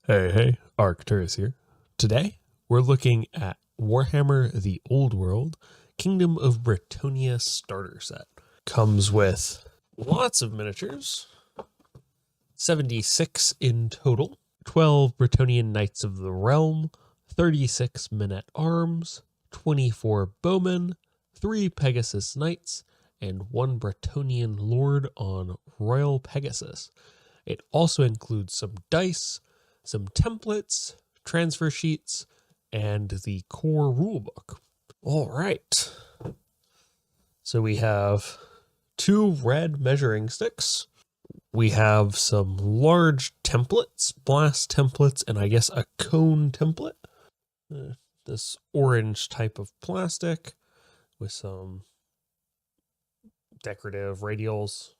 Hey, Arcturus here. Today, we're looking at Warhammer The Old World, Kingdom of Brettonia starter set. Comes with lots of miniatures, 76 in total, 12 Brettonian Knights of the Realm, 36 men-at-arms, 24 bowmen, 3 Pegasus Knights, and 1 Brettonian Lord on Royal Pegasus. It also includes some dice, some templates, transfer sheets, and the core rulebook. All right. So we have 2 red measuring sticks. We have some large templates, blast templates, and I guess a cone template. This orange type of plastic with some decorative radials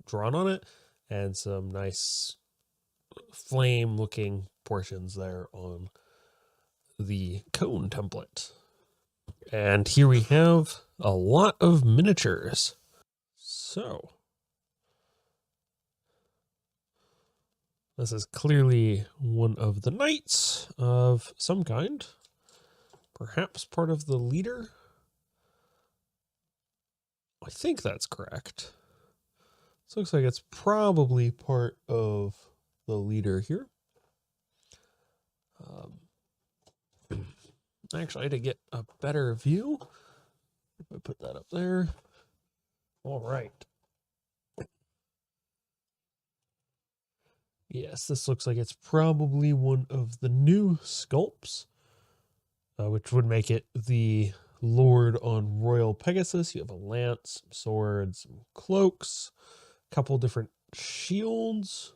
drawn on it and some nice flame looking portions there on the cone template. And here we have a lot of miniatures. So this is clearly one of the knights of some kind, perhaps part of the leader. I think that's correct. This looks like it's probably part of the leader here. Actually, to get a better view, if I put that up there. All right. Yes, this looks like it's probably one of the new sculpts, which would make it the Lord on Royal Pegasus. You have a lance, some swords, some cloaks, a couple different shields.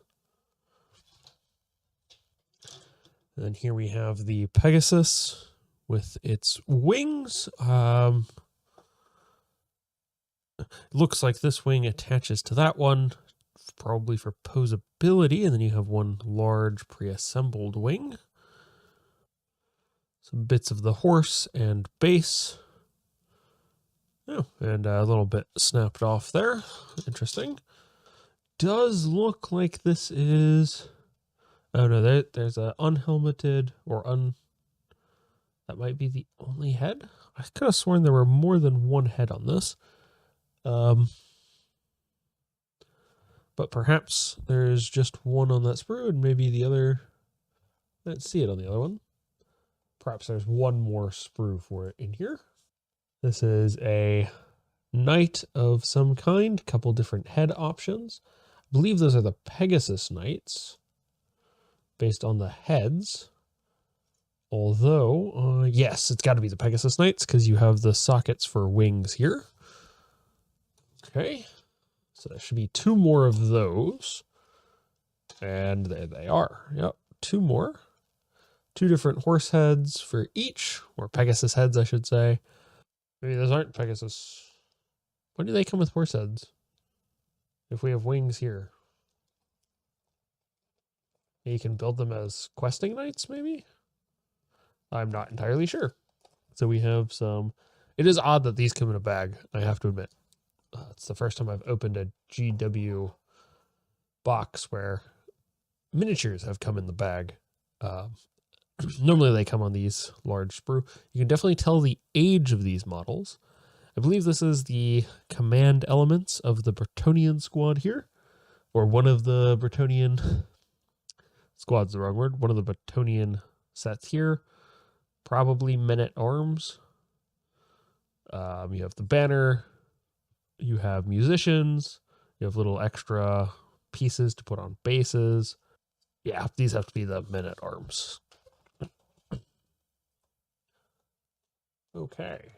And here we have the Pegasus with its wings. Looks like this wing attaches to that one, probably for posability, and then you have one large pre-assembled wing. Some bits of the horse and base. Oh, and a little bit snapped off there. Interesting. Does look like this is... Oh no, there's a unhelmeted or that might be the only head. I could have sworn there were more than one head on this. But perhaps there's just one on that sprue and maybe the other. Let's see it on the other one. Perhaps there's one more sprue for it in here. This is a knight of some kind, couple different head options. I believe those are the Pegasus Knights based on the heads. Although, yes, it's got to be the Pegasus Knights because you have the sockets for wings here. Okay, so there should be 2 more of those. And there they are. Yep, 2 more. 2 different horse heads for each, or Pegasus heads, I should say. Maybe those aren't Pegasus. When do they come with horse heads? If we have wings here. You can build them as questing knights, maybe? I'm not entirely sure. So we have some... It is odd that these come in a bag, I have to admit. It's the first time I've opened a GW box where miniatures have come in the bag. Normally they come on these large sprue. You can definitely tell the age of these models. I believe this is the command elements of the Brettonian squad here. Or one of the Brettonian... Squad's the wrong word. One of the Brettonian sets here. Probably men-at-arms. You have the banner. You have musicians. You have little extra pieces to put on bases. Yeah, these have to be the men-at-arms. Okay.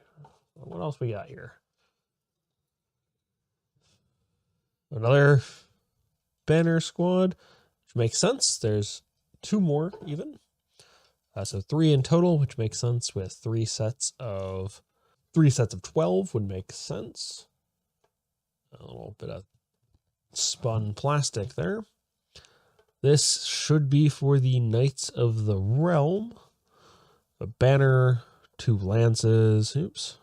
What else we got here? Another banner squad, which makes sense. There's 2 more even. So 3 in total, which makes sense with 3 sets of 12 would make sense. A little bit of spun plastic there. This should be for the Knights of the Realm. A banner, 2 lances. Oops.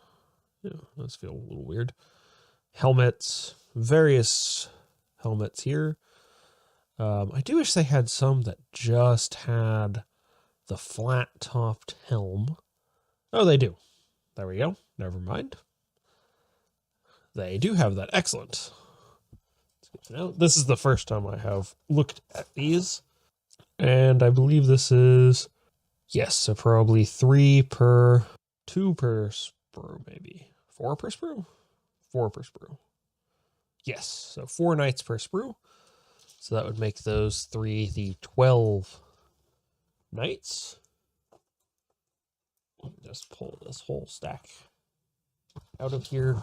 Yeah, those feel a little weird. Helmets, various helmets here. I do wish they had some that just had the flat-topped helm. Oh, they do. There we go. Never mind. They do have that. Excellent. It's good to know. This is the first time I have looked at these. And I believe this is, yes, so probably 2 per sprue, maybe. 4 per sprue? 4 per sprue. Yes, so 4 knights per sprue. So that would make those 3 the 12 knights. Just pull this whole stack out of here.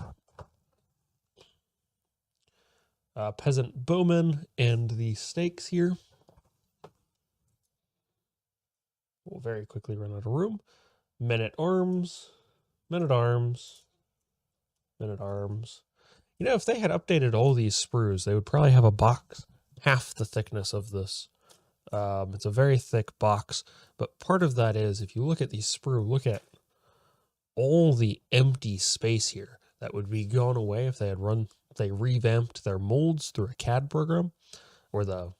Peasant bowmen and the stakes here. We'll very quickly run out of room. Men at arms, men at arms, men at arms. You know, if they had updated all these sprues, they would probably have a box half the thickness of this. It's a very thick box, but part of that is, if you look at these sprue, look at all the empty space here that would be gone away if they had they revamped their molds through a CAD program, or the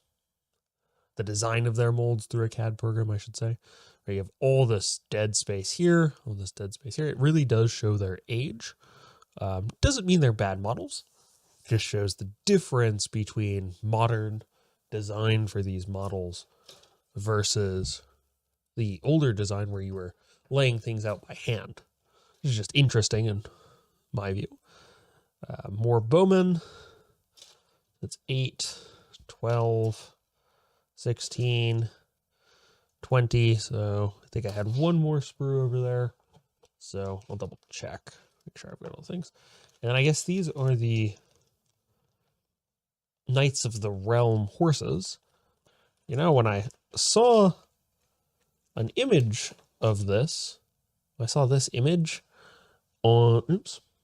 design of their molds through a CAD program, I should say. Where you have all this dead space here, all this dead space here. It really does show their age. Doesn't mean they're bad models. It just shows the difference between modern design for these models versus the older design where you were laying things out by hand. It's just interesting in my view. More bowmen. That's 8, 12, 16, 20. So I think I had one more sprue over there. So I'll double check, make sure I've got all the things. And I guess these are the Knights of the Realm horses. You know, when I saw an image of this, I saw this image on,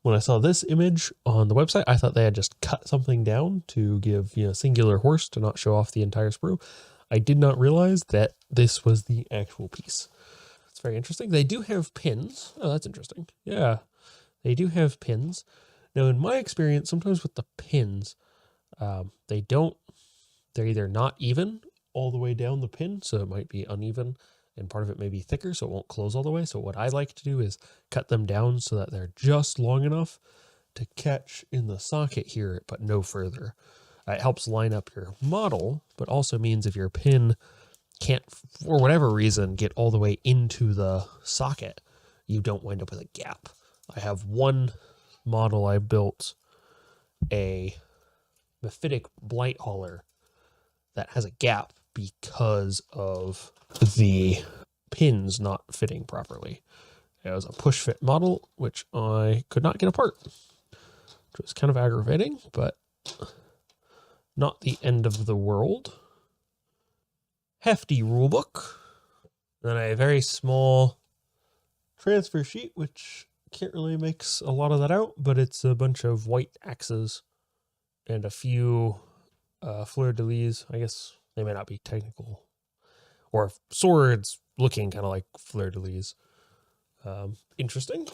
when I saw this image on the website, I thought they had just cut something down to give, singular horse to not show off the entire sprue. I did not realize that this was the actual piece. It's very interesting. They do have pins. Oh, that's interesting. Yeah, they do have pins. Now, in my experience, sometimes with the pins, they're either not even all the way down the pin, so it might be uneven, and part of it may be thicker, so it won't close all the way. So what I like to do is cut them down so that they're just long enough to catch in the socket here, but no further. It helps line up your model, but also means if your pin can't, for whatever reason, get all the way into the socket, you don't wind up with a gap. I have one model I built, a Mephitic Blight Hauler, that has a gap because of the pins not fitting properly. It was a push fit model, which I could not get apart, which was kind of aggravating, but not the end of the world. Hefty rulebook. Then a very small transfer sheet, which can't really make a lot of that out, but it's a bunch of white axes and a few fleur-de-lis. I guess they may not be technical, or swords looking kind of like fleur-de-lis. Interesting.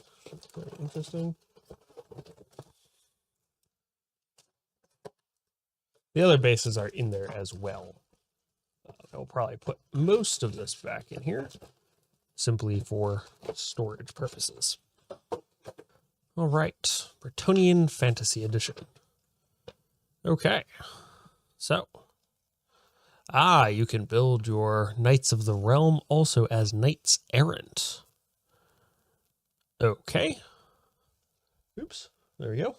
Very interesting. The other bases are in there as well. I'll probably put most of this back in here, simply for storage purposes. All right, Brettonian Fantasy Edition. Okay, so, you can build your Knights of the Realm also as Knights Errant. Okay. Oops, there we go.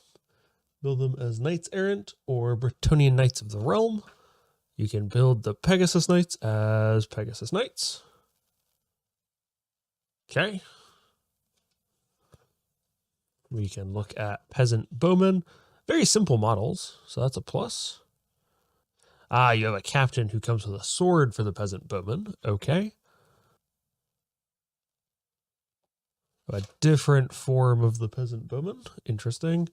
Build them as Knights Errant or Brettonian Knights of the Realm. You can build the Pegasus Knights as Pegasus Knights. Okay. We can look at Peasant Bowmen. Very simple models, so that's a plus. You have a captain who comes with a sword for the Peasant Bowman. Okay. A different form of the Peasant Bowman. Interesting.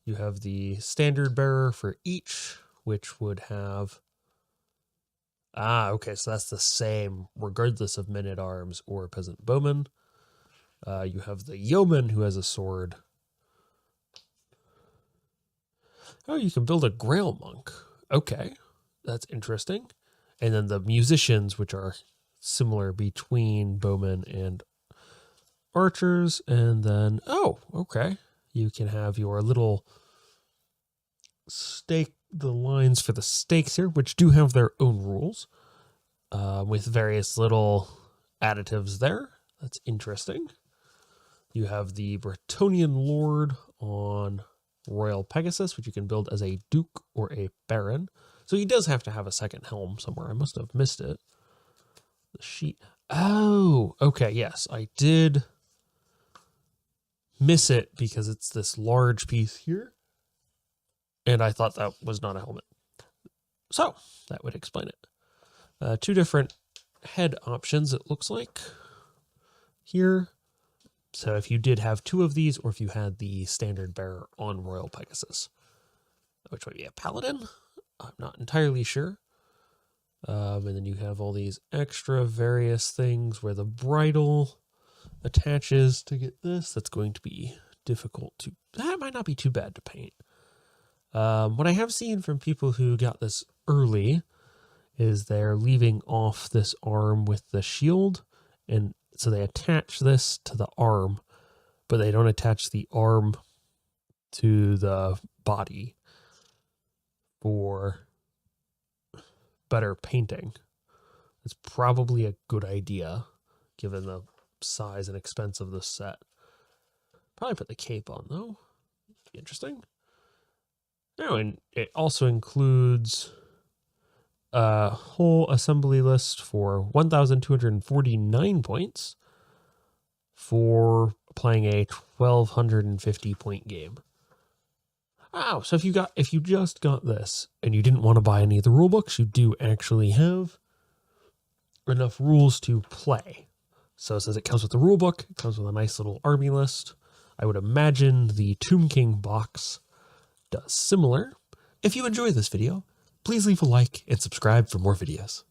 You have the standard bearer for each, which would have... okay, so that's the same, regardless of men-at-arms or Peasant Bowman. You have the yeoman who has a sword. Oh, you can build a Grail Monk. Okay, That's interesting. And then the musicians, which are similar between bowmen and archers. And then, oh, okay. You can have your little stake, the lines for the stakes here, which do have their own rules, with various little additives there. That's interesting. You have the Brettonian Lord on Royal Pegasus, which you can build as a Duke or a Baron. So he does have to have a second helm somewhere. I must have missed it. The sheet. Oh, okay. Yes, I did miss it because it's this large piece here. And I thought that was not a helmet. So that would explain it. Two different head options, it looks like, here. So if you did have two of these, or if you had the standard bearer on Royal Pegasus, which might be a paladin, I'm not entirely sure. And then you have all these extra various things where the bridle attaches to get this. That's going to be difficult to, that might not be too bad to paint. What I have seen from people who got this early is they're leaving off this arm with the shield, and so they attach this to the arm, but they don't attach the arm to the body for better painting. It's probably a good idea given the size and expense of this set. Probably put the cape on though. Be interesting. Oh, and it also includes a whole assembly list for 1,249 points for playing a 1,250 point game. Wow, so if you just got this and you didn't want to buy any of the rule books, you do actually have enough rules to play. So it says it comes with the rule book, it comes with a nice little army list. I would imagine the Tomb King box does similar. If you enjoyed this video, please leave a like and subscribe for more videos.